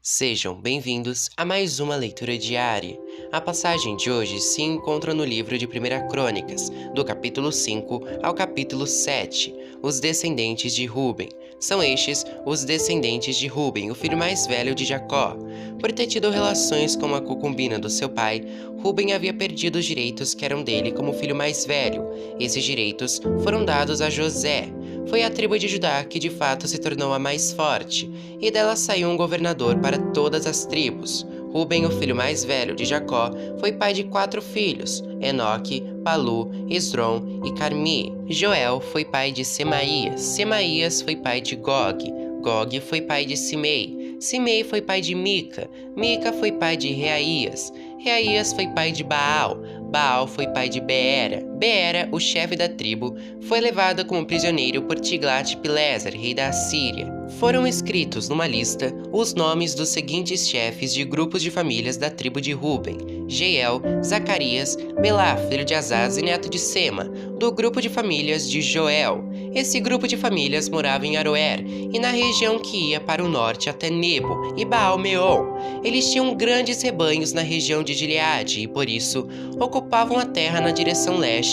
Sejam bem-vindos a mais uma leitura diária. A passagem de hoje se encontra no livro de 1 Crônicas, do capítulo 5 ao capítulo 7, os descendentes de Ruben. São estes os descendentes de Ruben, o filho mais velho de Jacó. Por ter tido relações com a concubina do seu pai, Ruben havia perdido os direitos que eram dele como filho mais velho. Esses direitos foram dados a José. Foi a tribo de Judá que de fato se tornou a mais forte, e dela saiu um governador para todas as tribos. Ruben, o filho mais velho de Jacó, foi pai de 4 filhos: Enoque, Palu, Esrom e Carmi. Joel foi pai de Semaías. Semaías foi pai de Gog. Gog foi pai de Simei. Simei foi pai de Mica. Mica foi pai de Reaías. Reaías foi pai de Baal. Baal foi pai de Beera. Beera, o chefe da tribo, foi levado como prisioneiro por Tiglat-Pileser, rei da Assíria. Foram escritos numa lista os nomes dos seguintes chefes de grupos de famílias da tribo de Ruben: Jeiel, Zacarias, Belá, filho de Azaz e neto de Sema, do grupo de famílias de Joel. Esse grupo de famílias morava em Aroer e na região que ia para o norte até Nebo e Baal-Meon. Eles tinham grandes rebanhos na região de Gileade e, por isso, ocupavam a terra na direção leste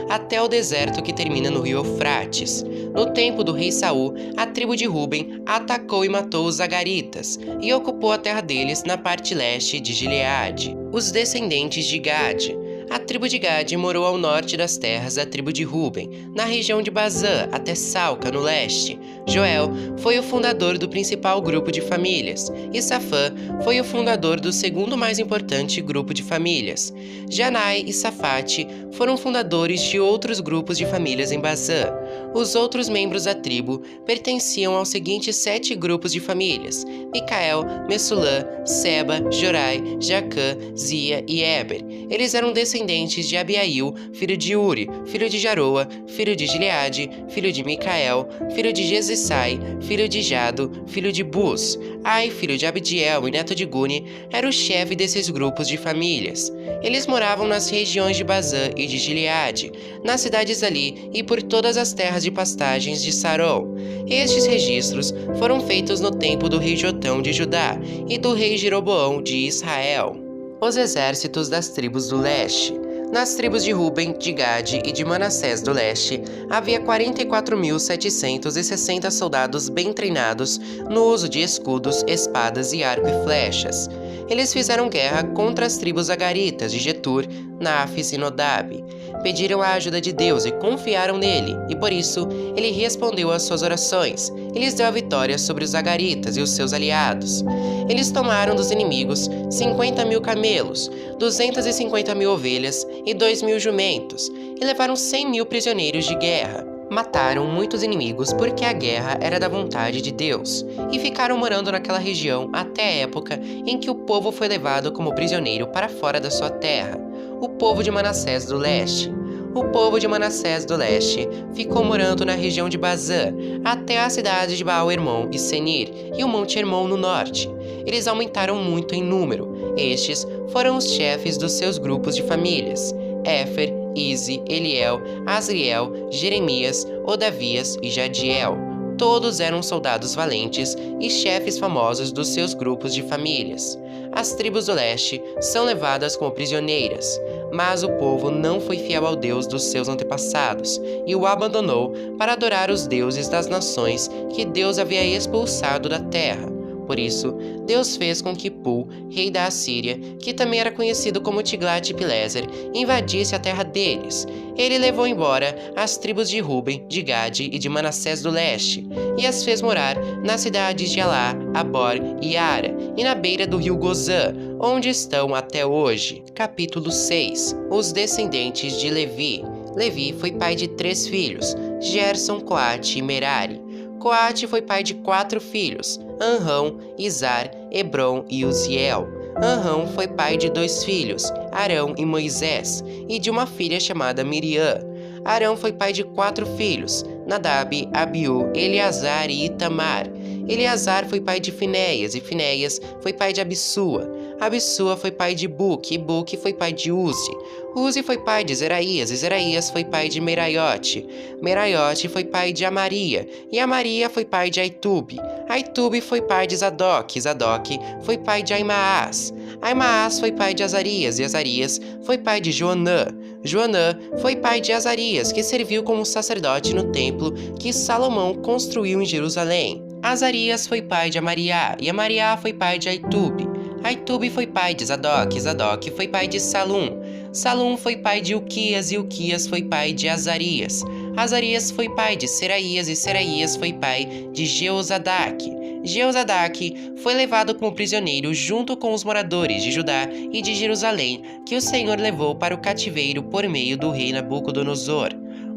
até o deserto que termina no rio Eufrates. No tempo do rei Saul, a tribo de Ruben atacou e matou os Zagaritas e ocupou a terra deles na parte leste de Gileade. Os descendentes de Gade. A tribo de Gade morou ao norte das terras da tribo de Ruben, na região de Bazã até Salca, no leste. Joel foi o fundador do principal grupo de famílias, e Safã foi o fundador do segundo mais importante grupo de famílias. Janai e Safate foram fundadores de outros grupos de famílias em Bazã. Os outros membros da tribo pertenciam aos seguintes 7 grupos de famílias: Micael, Messulã, Seba, Jorai, Jacã, Zia e Eber. Eles eram descendentes de Abiail, filho de Uri, filho de Jaroa, filho de Gileade, filho de Micael, filho de Jesissai, filho de Jado, filho de Bus. Ai, filho de Abdiel e neto de Guni, era o chefe desses grupos de famílias. Eles moravam nas regiões de Bazã e de Gileade, nas cidades ali e por todas as terras de pastagens de Saron. Estes registros foram feitos no tempo do rei Jotão de Judá e do rei Jeroboão de Israel. Os exércitos das tribos do leste. Nas tribos de Ruben, de Gade e de Manassés do leste, havia 44.760 soldados bem treinados no uso de escudos, espadas e arco e flechas. Eles fizeram guerra contra as tribos agaritas de Getur, Nafis e Nodab. Pediram a ajuda de Deus e confiaram nele, e por isso ele respondeu às suas orações e lhes deu a vitória sobre os agaritas e os seus aliados. Eles tomaram dos inimigos 50.000 camelos, 250.000 ovelhas e 2.000 jumentos, e levaram 100.000 prisioneiros de guerra. Mataram muitos inimigos porque a guerra era da vontade de Deus, e ficaram morando naquela região até a época em que o povo foi levado como prisioneiro para fora da sua terra. O povo de Manassés do leste. O povo de Manassés do leste ficou morando na região de Bazã, até a cidade de Baal-Hermon e Senir, e o Monte Hermon no norte. Eles aumentaram muito em número. Estes foram os chefes dos seus grupos de famílias: Éfer, Ize, Eliel, Asriel, Jeremias, Odavias e Jadiel. Todos eram soldados valentes e chefes famosos dos seus grupos de famílias. As tribos do leste são levadas como prisioneiras, mas o povo não foi fiel ao Deus dos seus antepassados e o abandonou para adorar os deuses das nações que Deus havia expulsado da terra. Por isso, Deus fez com que Pul, rei da Assíria, que também era conhecido como Tiglat-Pileser, invadisse a terra deles. Ele levou embora as tribos de Ruben, de Gade e de Manassés do leste, e as fez morar nas cidades de Alá, Abor e Ara, e na beira do rio Gozã, onde estão até hoje. Capítulo 6. Os descendentes de Levi. Levi foi pai de 3 filhos: Gerson, Coate e Merari. Coate foi pai de 4 filhos: Anrão, Izar, Hebron e Uziel. Anrão foi pai de 2 filhos, Arão e Moisés, e de uma filha chamada Miriam. Arão foi pai de 4 filhos: Nadab, Abiú, Eleazar e Itamar. Eleazar foi pai de Finéias, e Finéias foi pai de Abissua. Abissua foi pai de Buque, e Buque foi pai de Uzi. Uzi foi pai de Zeraías, e Zeraías foi pai de Meraiote. Meraiote foi pai de Amaria, e Amaria foi pai de Aitube. Aitube foi pai de Zadok, Zadok foi pai de Aimaas. Aimaas foi pai de Azarias, e Azarias foi pai de Joanã. Joanã foi pai de Azarias, que serviu como sacerdote no templo que Salomão construiu em Jerusalém. Azarias foi pai de Amariá, e Amariá foi pai de Aitube. Aitube foi pai de Zadok, Zadok foi pai de Salum. Salum foi pai de Uquias, e Uquias foi pai de Azarias. Azarias foi pai de Seraías, e Seraías foi pai de Jeozadaque. Jeozadaque foi levado como prisioneiro junto com os moradores de Judá e de Jerusalém, que o Senhor levou para o cativeiro por meio do rei Nabucodonosor.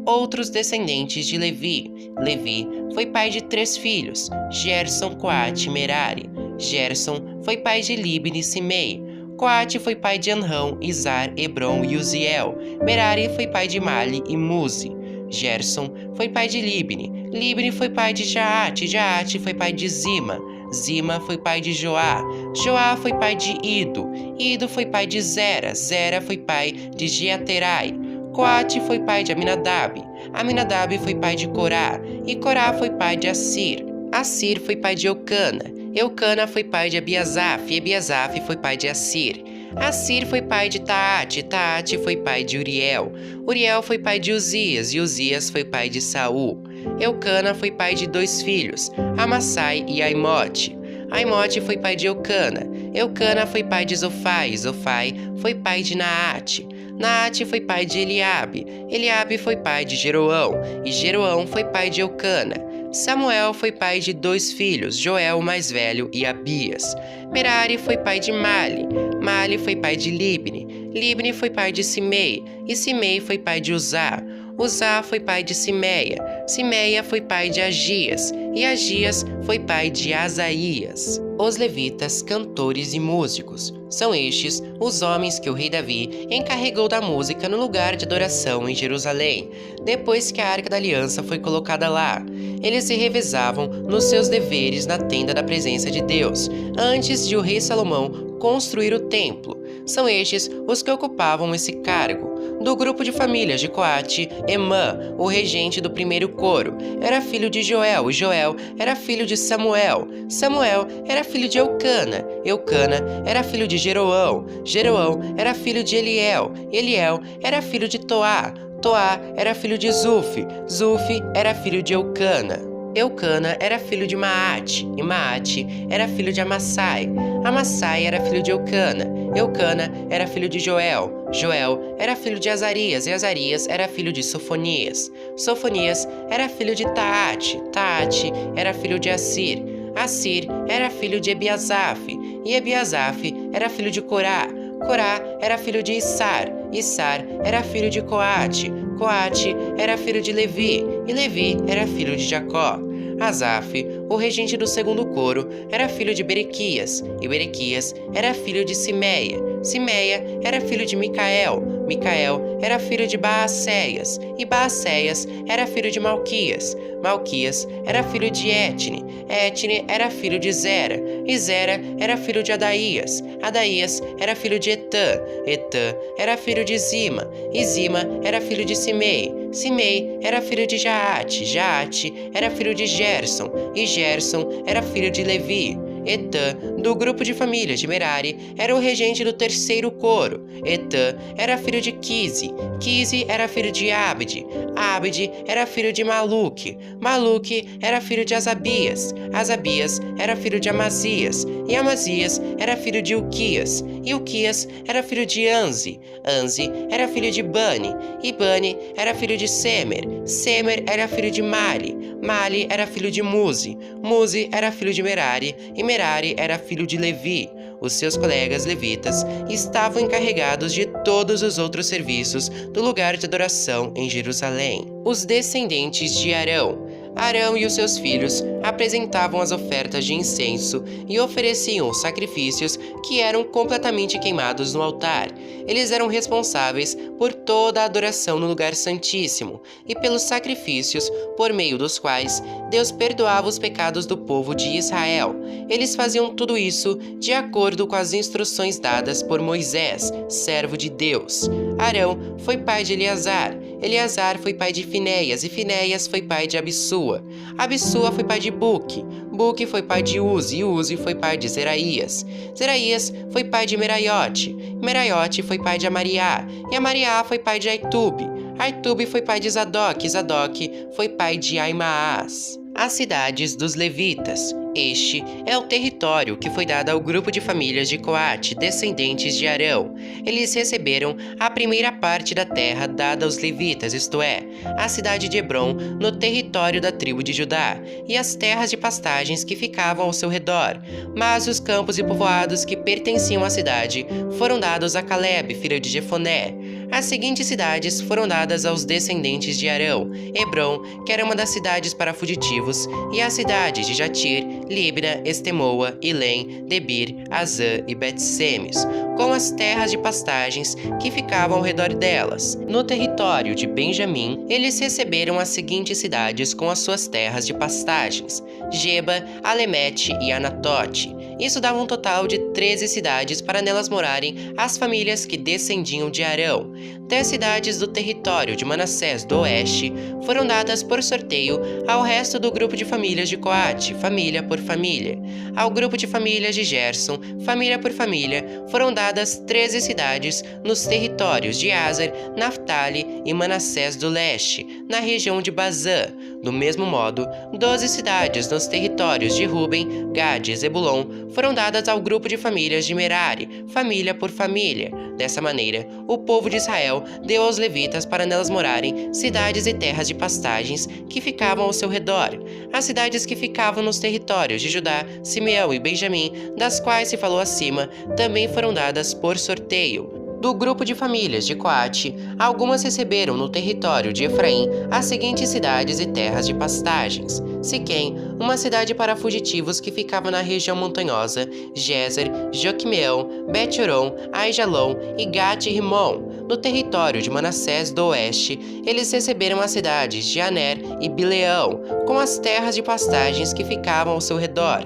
Outros descendentes de Levi. Levi foi pai de 3 filhos, Gerson, Coate e Merari. Gerson foi pai de Libni e Simei. Coate foi pai de Anrão, Izar, Hebron e Uziel. Merari foi pai de Mali e Muzi. Gerson foi pai de Libni. Libni foi pai de Jaate. Jaate foi pai de Zima. Zima foi pai de Joá. Joá foi pai de Ido. Ido foi pai de Zera. Zera foi pai de Jeaterai. Coate foi pai de Aminadab. Aminadab foi pai de Corá. E Corá foi pai de Assir. Assir foi pai de Eucana. Eucana foi pai de Abiasaf. E Abiasaf foi pai de Assir. Assir foi pai de Taate. Taate foi pai de Uriel. Uriel foi pai de Uzias. E Uzias foi pai de Saul. Eucana foi pai de 2 filhos, Amassai e Aimote. Aimote foi pai de Eucana. Eucana foi pai de Zofai. Zofai foi pai de Naate. Naate foi pai de Eliabe. Eliabe foi pai de Jeroão. E Jeroão foi pai de Eucana. Samuel foi pai de 2 filhos, Joel o mais velho e Abias. Merari foi pai de Mali. Mali foi pai de Libni. Libni foi pai de Simei. E Simei foi pai de Uzá. Uzá foi pai de Simeia. Simeia foi pai de Agias. E Agias foi pai de Asaías. Os levitas, cantores e músicos. São estes os homens que o rei Davi encarregou da música no lugar de adoração em Jerusalém, depois que a Arca da Aliança foi colocada lá. Eles se revezavam nos seus deveres na tenda da presença de Deus, antes de o rei Salomão construir o templo. São estes os que ocupavam esse cargo. Do grupo de famílias de Coate, Emã, o regente do primeiro coro, era filho de Joel, e Joel era filho de Samuel. Samuel era filho de Eucana. Eucana era filho de Jeroão. Jeroão era filho de Eliel. Eliel era filho de Toá. Toá era filho de Zufi. Zufi era filho de Eucana. Eucana era filho de Maate, e Maate era filho de Amassai. Amassai era filho de Eucana. Eucana era filho de Joel. Joel era filho de Azarias, e Azarias era filho de Sofonias. Sofonias era filho de Taate. Taate era filho de Assir. Assir era filho de Ebiasaf, e Ebiasaf era filho de Corá. Corá era filho de Issar. Issar era filho de Coate. Coate era filho de Levi, e Levi era filho de Jacó. Asaf, o regente do segundo coro, era filho de Berequias, e Berequias era filho de Simeia. Simeia era filho de Micael. Micael era filho de Baacéias, e Baacéias era filho de Malquias. Malquias era filho de Etne. Etne era filho de Zera, e Zera era filho de Adaías. Adaías era filho de Etã. Etã era filho de Zima, e Zima era filho de Simei. Simei era filho de Jaate. Jaate era filho de Gerson, e Gerson era filho de Levi. Etã, do grupo de famílias de Merari, era o regente do terceiro coro. Etã era filho de Quise. Quise era filho de Abde. Abde era filho de Maluque. Maluque era filho de Asabias. Asabias era filho de Amazias. E Amazias era filho de Uquias. E Uquias era filho de Anzi. Anzi era filho de Bani. E Bani era filho de Semer. Semer era filho de Mali. Mali era filho de Muzi. Muzi era filho de Merari. E Merari era filho de Levi. Os seus colegas levitas estavam encarregados de todos os outros serviços do lugar de adoração em Jerusalém. Os descendentes de Arão. Arão e os seus filhos apresentavam as ofertas de incenso e ofereciam os sacrifícios que eram completamente queimados no altar. Eles eram responsáveis por toda a adoração no lugar santíssimo e pelos sacrifícios por meio dos quais Deus perdoava os pecados do povo de Israel. Eles faziam tudo isso de acordo com as instruções dadas por Moisés, servo de Deus. Arão foi pai de Eleazar, Eleazar foi pai de Finéias, e Finéias foi pai de Abissua. Abissua foi pai de Buque, Buque foi pai de Uzi, e Uzi foi pai de Zeraías. Zeraías foi pai de Meraiote, Meraiote foi pai de Amariá, e Amariá foi pai de Aitube. Aitube foi pai de Zadok, Zadok foi pai de Aimaas. As cidades dos levitas. Este é o território que foi dado ao grupo de famílias de Coate, descendentes de Arão. Eles receberam a primeira parte da terra dada aos levitas, isto é, a cidade de Hebrom, no território da tribo de Judá, e as terras de pastagens que ficavam ao seu redor. Mas os campos e povoados que pertenciam à cidade foram dados a Calebe, filho de Jefoné. As seguintes cidades foram dadas aos descendentes de Arão: Hebrom, que era uma das cidades para fugitivos, e as cidades de Jatir, Libna, Estemoa, Ilém, Debir, Azã e Bet-Semes, com as terras de pastagens que ficavam ao redor delas. No território de Benjamim, eles receberam as seguintes cidades com as suas terras de pastagens: Geba, Alemete e Anatote. Isso dava um total de 13 cidades para nelas morarem as famílias que descendiam de Arão. 10 cidades do território de Manassés do Oeste foram dadas por sorteio ao resto do grupo de famílias de Coate, família por família. Ao grupo de famílias de Gerson, família por família, foram dadas 13 cidades nos territórios de Aser, Naftali e Manassés do Leste, na região de Bazã. Do mesmo modo, 12 cidades nos territórios de Ruben, Gade e Zebulon foram dadas ao grupo de famílias de Merari, família por família. Dessa maneira, o povo de Israel deu aos levitas para nelas morarem cidades e terras de pastagens que ficavam ao seu redor. As cidades que ficavam nos territórios de Judá, Simeão e Benjamim, das quais se falou acima, também foram dadas por sorteio. Do grupo de famílias de Coate, algumas receberam no território de Efraim as seguintes cidades e terras de pastagens: Siquém, uma cidade para fugitivos que ficava na região montanhosa, Gézer, Joquimeão, Bet-Horon, Aijalon e Gat-Rimon. No território de Manassés do Oeste, eles receberam as cidades de Aner e Bileão, com as terras de pastagens que ficavam ao seu redor.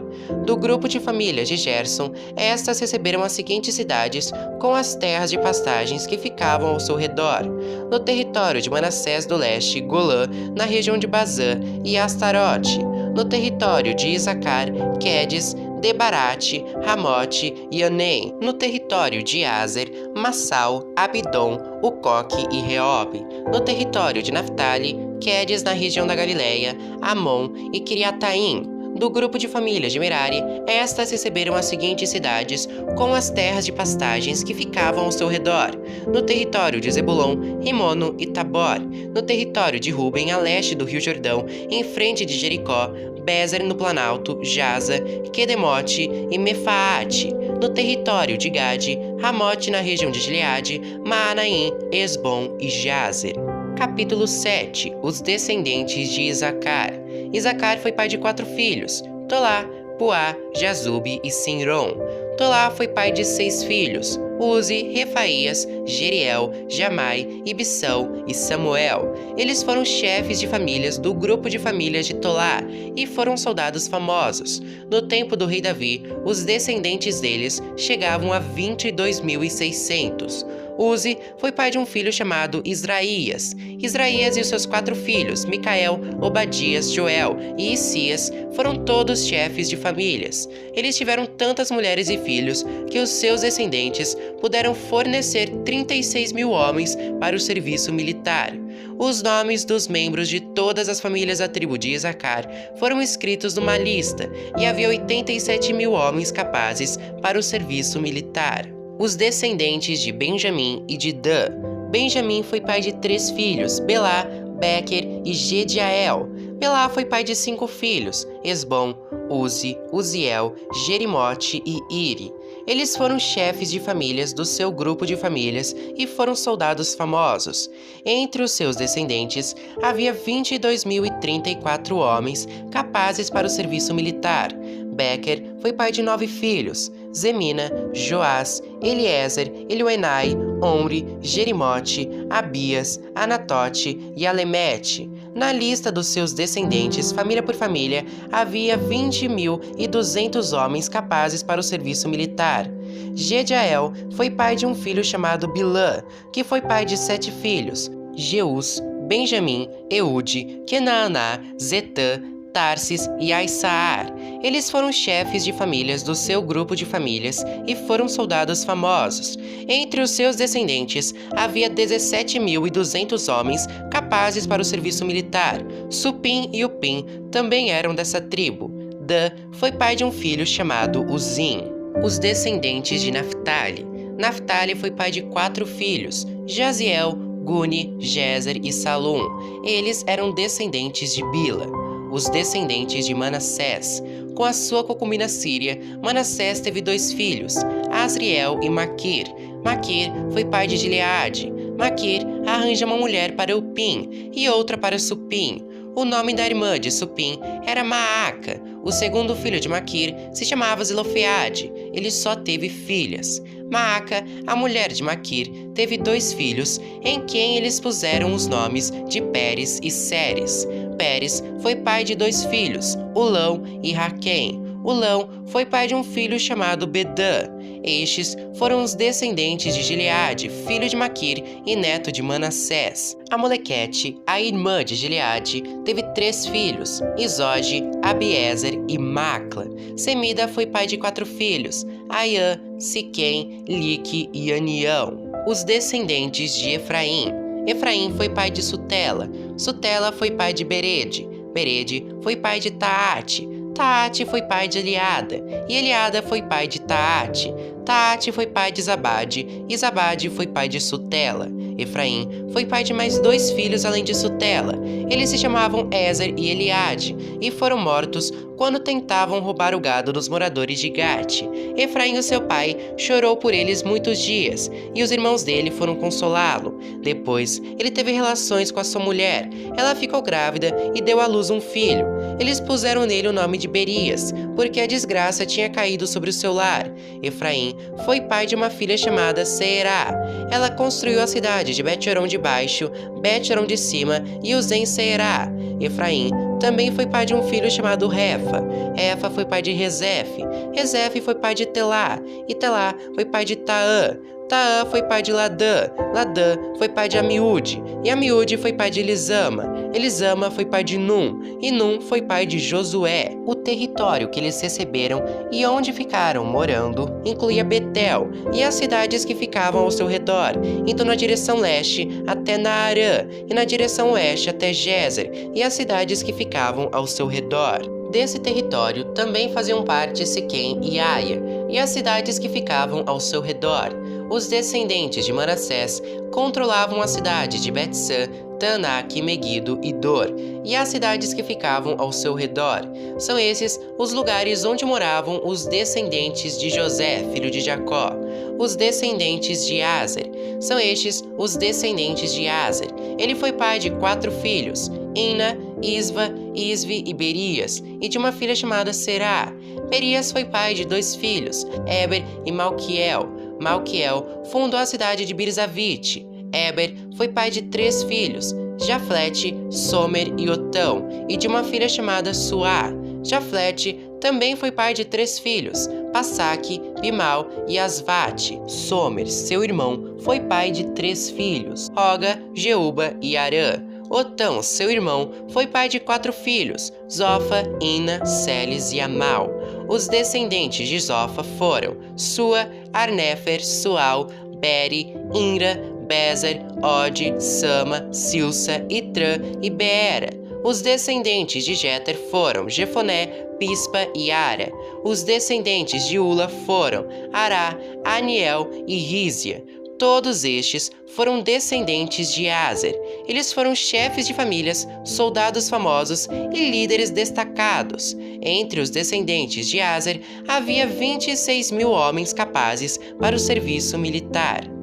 Do grupo de famílias de Gerson, estas receberam as seguintes cidades com as terras de pastagens que ficavam ao seu redor. No território de Manassés do Leste, Golã, na região de Bazã e Astarote. No território de Isacar, Quedes, Debarate, Ramote e Anem. No território de Aser, Massal, Abidom, Ucoque e Reob. No território de Naftali, Quedes na região da Galileia, Amon e Kiriataim. Do grupo de famílias de Merari, estas receberam as seguintes cidades com as terras de pastagens que ficavam ao seu redor. No território de Zebulon, Rimono e Tabor. No território de Ruben, a leste do rio Jordão, em frente de Jericó, Bezer no Planalto, Jaza, Quedemote e Mefaate. No território de Gade, Ramote na região de Gileade, Maanaim, Esbom e Jazer. Capítulo 7. Os descendentes de Isacar. Isacar foi pai de 4 filhos: Tolá, Puá, Jazube e Sinron. Tolá foi pai de 6 filhos: Uzi, Refaías, Jeriel, Jamai, Ibissão e Samuel. Eles foram chefes de famílias do grupo de famílias de Tolá e foram soldados famosos. No tempo do rei Davi, os descendentes deles chegavam a 22.600. Uzi foi pai de um filho chamado Israías. Israías e os seus 4 filhos, Micael, Obadias, Joel e Isias, foram todos chefes de famílias. Eles tiveram tantas mulheres e filhos que os seus descendentes puderam fornecer 36.000 homens para o serviço militar. Os nomes dos membros de todas as famílias da tribo de Isacar foram escritos numa lista, e havia 87.000 homens capazes para o serviço militar. Os descendentes de Benjamim e de Dan. Benjamim foi pai de 3 filhos, Belá, Bequer e Gediael. Belá foi pai de 5 filhos, Esbom, Uzi, Uziel, Jerimote e Iri. Eles foram chefes de famílias do seu grupo de famílias e foram soldados famosos. Entre os seus descendentes, havia 22.034 homens capazes para o serviço militar. Becker foi pai de 9 filhos: Zemina, Joás, Eliezer, Elioenai, Omri, Jerimote, Abias, Anatote e Alemete. Na lista dos seus descendentes, família por família, havia 20.200 homens capazes para o serviço militar. Gediael foi pai de um filho chamado Bilã, que foi pai de 7 filhos: Jeus, Benjamim, Eude, Kenaaná, Zetã, Tarsis e Aissaar. Eles foram chefes de famílias do seu grupo de famílias e foram soldados famosos. Entre os seus descendentes, havia 17.200 homens capazes para o serviço militar. Supim e Upim também eram dessa tribo. Dan foi pai de um filho chamado Uzim. Os descendentes de Naphtali. Naphtali foi pai de 4 filhos: Jaziel, Guni, Jezer e Salum. Eles eram descendentes de Bila. Os descendentes de Manassés. Com a sua concubina Síria, Manassés teve 2 filhos, Asriel e Maquir. Maquir foi pai de Gileade. Maquir arranja uma mulher para Upim e outra para Supim. O nome da irmã de Supim era Maaca. O segundo filho de Maquir se chamava Zelofeade. Ele só teve filhas. Maaca, a mulher de Maquir, teve 2 filhos, em quem eles puseram os nomes de Pérez e Séres. Pérez foi pai de 2 filhos, Ulão e Raquém. Ulão foi pai de um filho chamado Bedã. Estes foram os descendentes de Gileade, filho de Maquir e neto de Manassés. Amolequete, a irmã de Gileade, teve 3 filhos, Isode, Abiezer e Macla. Semida foi pai de 4 filhos, Aiã, Siquém, Lique e Anião. Os descendentes de Efraim. Efraim foi pai de Sutela. Sutela foi pai de Berede. Berede foi pai de Taate. Taate foi pai de Eliada, e Eliada foi pai de Taate. Taate foi pai de Zabade, e Zabade foi pai de Sutela. Efraim foi pai de mais 2 filhos além de Sutela. Eles se chamavam Ezer e Eliade, e foram mortos quando tentavam roubar o gado dos moradores de Gate. Efraim, o seu pai, chorou por eles muitos dias, e os irmãos dele foram consolá-lo. Depois, ele teve relações com a sua mulher. Ela ficou grávida e deu à luz um filho. Eles puseram nele o nome de Berias, porque a desgraça tinha caído sobre o seu lar. Efraim foi pai de uma filha chamada Seerá. Ela construiu a cidade de Bet-Horon de baixo, Bet-Horon de cima e Uzem-Seerá. Efraim também foi pai de um filho chamado Refa. Refa foi pai de Rezefe. Rezefe foi pai de Telá. E Telá foi pai de Taã. Taã foi pai de Ladã. Ladã foi pai de Amiúde. E Amiúde foi pai de Elisama. Elisama foi pai de Num. E Num foi pai de Josué. O território que eles receberam e onde ficaram morando incluía Betel e as cidades que ficavam ao seu redor, indo na direção leste até Naarã e na direção oeste até Gézer e as cidades que ficavam ao seu redor. Desse território também faziam parte Siquém e Aia, e as cidades que ficavam ao seu redor. Os descendentes de Manassés controlavam a cidade de Betsã, Taanac, Meguido e Dor, e as cidades que ficavam ao seu redor. São esses os lugares onde moravam os descendentes de José, filho de Jacó. Os descendentes de Aser. São estes os descendentes de Aser. Ele foi pai de 4 filhos, Ina, Isva, Isvi e Berias, e de uma filha chamada Será. Berias foi pai de 2 filhos, Eber e Malquiel. Malquiel fundou a cidade de Birzavite. Eber foi pai de 3 filhos, Jaflete, Somer e Otão, e de uma filha chamada Suá. Jaflete também foi pai de 3 filhos, Passaque, Bimal e Asvate. Somer, seu irmão, foi pai de 3 filhos, Roga, Jeuba e Arã. Otão, seu irmão, foi pai de 4 filhos, Zofa, Ina, Celes e Amal. Os descendentes de Zofa foram Sua, Arnéfer, Sual, Beri, Inra, Bezer, Ode, Sama, Silsa, Itrã e Beera. Os descendentes de Jeter foram Jefoné, Pispa e Ara. Os descendentes de Ula foram Ará, Aniel e Rízia. Todos estes foram descendentes de Aser. Eles foram chefes de famílias, soldados famosos e líderes destacados. Entre os descendentes de Aser, havia 26.000 homens capazes para o serviço militar.